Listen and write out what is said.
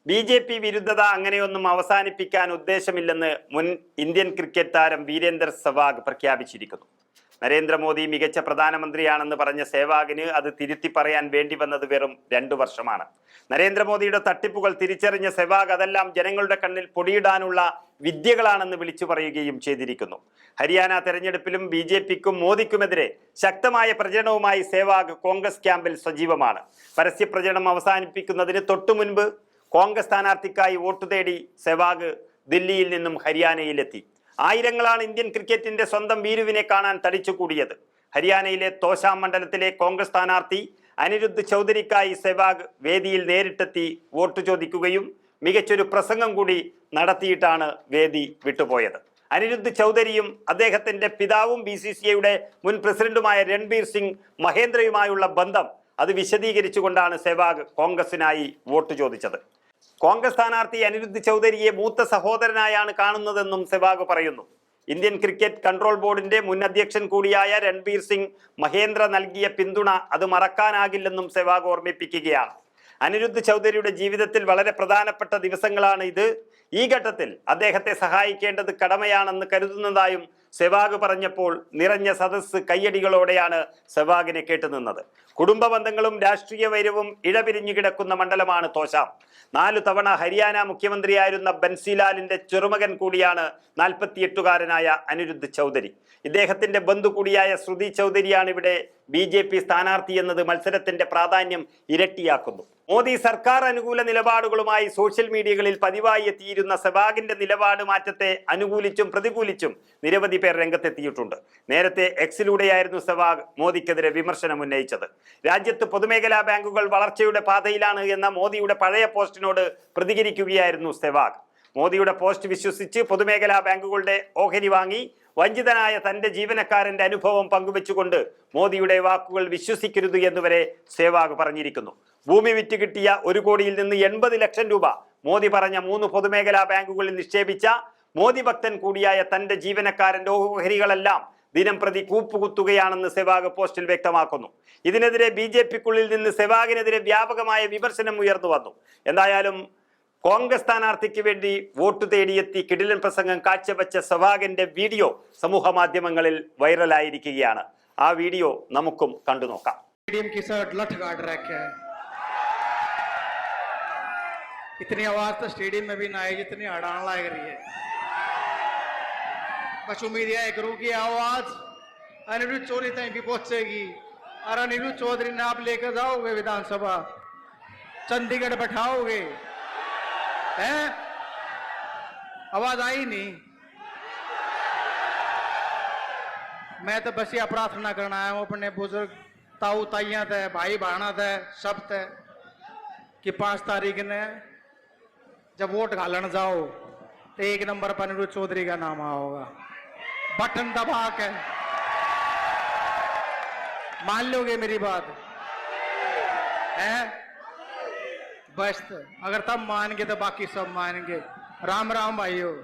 BJP വിരുദ്ധത അങ്ങനെയൊന്നും അവസാനിപ്പിക്കാൻ ഉദ്ദേശമില്ലെന്ന് മുൻ ഇന്ത്യൻ ക്രിക്കറ്റ് താരം വീരേന്ദർ സെവാഗ് പ്രഖ്യാപിച്ചിരിക്കുന്നു. നരേന്ദ്രമോദി മികച്ച പ്രധാനമന്ത്രിയാണെന്ന് പറഞ്ഞ സെവാഗിന് അത് തിരുത്തി പറയാൻ വേണ്ടി വന്നത് വെറും 2 വർഷമാണ്. നരേന്ദ്രമോദിയുടെ തട്ടിപ്പുകൾ തിരിച്ചറിഞ്ഞ സെവാഗ് അതെല്ലാം ജനങ്ങളുടെ കണ്ണിൽ പൊടിയിടാനുള്ള വിദ്യകളാണെന്ന് വിളിച്ചു പറയുകയും ചെയ്തിരിക്കുന്നു. ഹരിയാന തെരഞ്ഞെടുപ്പിലും BJPക്കും മോദിക്കുമെതിരെ ശക്തമായ പ്രചരണവുമായി സെവാഗ് കോൺഗ്രസ് ക്യാമ്പിൽ സജീവമാണ്. പരസ്യ പ്രചരണം അവസാനിപ്പിക്കുന്നതിന് തൊട്ടു മുൻപ് കോൺഗ്രസ് സ്ഥാനാർത്ഥിക്കായി വോട്ട് തേടി സെവാഗ് ദില്ലിയിൽ നിന്നും ഹരിയാനയിലെത്തി. ആയിരങ്ങളാണ് ഇന്ത്യൻ ക്രിക്കറ്റിന്റെ സ്വന്തം വീരുവിനെ കാണാൻ തടിച്ചുകൂടിയത്. ഹരിയാനയിലെ തോശാം മണ്ഡലത്തിലെ കോൺഗ്രസ് സ്ഥാനാർത്ഥി അനിരുദ്ധ് ചൗധരിക്കായി സെവാഗ് വേദിയിൽ നേരിട്ടെത്തി വോട്ട് ചോദിക്കുകയും മികച്ചൊരു പ്രസംഗം കൂടി നടത്തിയിട്ടാണ് വേദി വിട്ടുപോയത്. അനിരുദ്ധ് ചൗധരിയും അദ്ദേഹത്തിന്റെ പിതാവും BCCIയുടെ മുൻ പ്രസിഡന്റുമായ രൺബീർ സിംഗ് മഹേന്ദ്രയുമായുള്ള ബന്ധം അത് വിശദീകരിച്ചുകൊണ്ടാണ് സെവാഗ് കോൺഗ്രസിനായി വോട്ട് ചോദിച്ചത്. കോൺഗ്രസ് സ്ഥാനാർത്ഥി അനിരുദ്ധ് ചൗധരിയെ മൂത്ത സഹോദരനായാണ് കാണുന്നതെന്നും സെവാഗ് പറയുന്നു. ഇന്ത്യൻ ക്രിക്കറ്റ് കൺട്രോൾ ബോർഡിന്റെ മുൻ അധ്യക്ഷൻ കൂടിയായ രൺബീർ സിംഗ് മഹേന്ദ്ര നൽകിയ പിന്തുണ അത് മറക്കാനാകില്ലെന്നും സെവാഗ് ഓർമ്മിപ്പിക്കുകയാണ്. അനിരുദ്ധ് ചൗധരിയുടെ ജീവിതത്തിൽ വളരെ പ്രധാനപ്പെട്ട ദിവസങ്ങളാണ് ഇത്. ഈ ഘട്ടത്തിൽ അദ്ദേഹത്തെ സഹായിക്കേണ്ടത് കടമയാണെന്ന് കരുതുന്നതായും സെവാഗ് പറഞ്ഞപ്പോൾ നിറഞ്ഞ സദസ്സ് കയ്യടികളോടെയാണ് സെവാഗിനെ കേട്ടുനിന്നത്. കുടുംബ ബന്ധങ്ങളും രാഷ്ട്രീയ വൈരവും ഇഴപിരിഞ്ഞു കിടക്കുന്ന മണ്ഡലമാണ് തോശാം. 4 തവണ ഹരിയാന മുഖ്യമന്ത്രിയായിരുന്ന ബൻസിലാലിന്റെ ചെറുമകൻ കൂടിയാണ് 48-കാരനായ അനിരുദ്ധ് ചൗധരി. ഇദ്ദേഹത്തിന്റെ ബന്ധു കൂടിയായ ശ്രുതി ചൗധരിയാണ് ഇവിടെ BJP സ്ഥാനാർത്ഥി എന്നത് മത്സരത്തിന്റെ പ്രാധാന്യം ഇരട്ടിയാക്കുന്നു. മോദി സർക്കാർ അനുകൂല നിലപാടുകളുമായി സോഷ്യൽ മീഡിയകളിൽ പതിവായി എത്തിയിരുന്ന സെവാഗിന്റെ നിലപാട് മാറ്റത്തെ അനുകൂലിച്ചും പ്രതികൂലിച്ചും നിരവധി പേർ രംഗത്തെത്തിയിട്ടുണ്ട്. നേരത്തെ എക്സിലൂടെയായിരുന്നു സെവാഗ് മോദിക്കെതിരെ വിമർശനം ഉന്നയിച്ചത്. രാജ്യത്ത് പൊതുമേഖലാ ബാങ്കുകൾ വളർച്ചയുടെ പാതയിലാണ് എന്ന മോദിയുടെ പഴയ പോസ്റ്റിനോട് പ്രതികരിക്കുകയായിരുന്നു സെവാഗ്. മോദിയുടെ പോസ്റ്റ് വിശ്വസിച്ച് പൊതുമേഖലാ ബാങ്കുകളുടെ ഓഹരി വാങ്ങി വഞ്ചിതനായ തന്റെ ജീവനക്കാരന്റെ അനുഭവം പങ്കുവെച്ചുകൊണ്ട് മോദിയുടെ വാക്കുകൾ വിശ്വസിക്കരുത് എന്നുവരെ സെവാഗ് പറഞ്ഞിരിക്കുന്നു. ഭൂമി വിറ്റ് കിട്ടിയ 1 കോടിയിൽ നിന്ന് 80 ലക്ഷം രൂപ മോദി പറഞ്ഞ 3 പൊതുമേഖലാ ബാങ്കുകളിൽ നിക്ഷേപിച്ച മോദി ഭക്തൻ കൂടിയായ തന്റെ ജീവനക്കാരന്റെ ഓഹരികളെല്ലാം ദിനം പ്രതി കൂപ്പുകുത്തുകയാണെന്ന് സെവാഗ് പോസ്റ്റിൽ വ്യക്തമാക്കുന്നു. ഇതിനെതിരെ BJPക്കുള്ളിൽ നിന്ന് സെവാഗിനെതിരെ വ്യാപകമായ വിമർശനം ഉയർന്നു വന്നു. എന്തായാലും കോൺഗ്രസ് സ്ഥാനാർത്ഥിക്ക് വേണ്ടി വോട്ട് തേടിയെത്തി കിടിലൻ പ്രസംഗം കാഴ്ചവെച്ച സെവാഗിന്റെ വീഡിയോ സമൂഹ മാധ്യമങ്ങളിൽ വൈറലായിരിക്കുകയാണ്. ആ വീഡിയോ നമുക്കും കണ്ടു നോക്കാം. इतनी आवाज तो स्टेडियम में भी ना आई जितनी अड़ान लग रही है. बस उम्मीद है करूँ की आवाज अनिरुद्ध चौधरी तक भी पहुंचेगी और अनिरुद्ध चौधरी ने आप लेकर जाओगे विधानसभा, चंडीगढ़ बैठाओगे. हैं आवाज आई नहीं. मैं तो बस यह प्रार्थना करना आया हूं अपने बुजुर्ग ताऊ ताइया थे, भाई बहना थे, सब थे कि 5 तारीख ने जब वोट घालन जाओ तो 1 नंबर पर अनिरुद्ध चौधरी का नाम होगा. बटन दबा के मान लोगे मेरी बात है? बस अगर तब मान गए तो बाकी सब मानेंगे. राम राम भाइयों.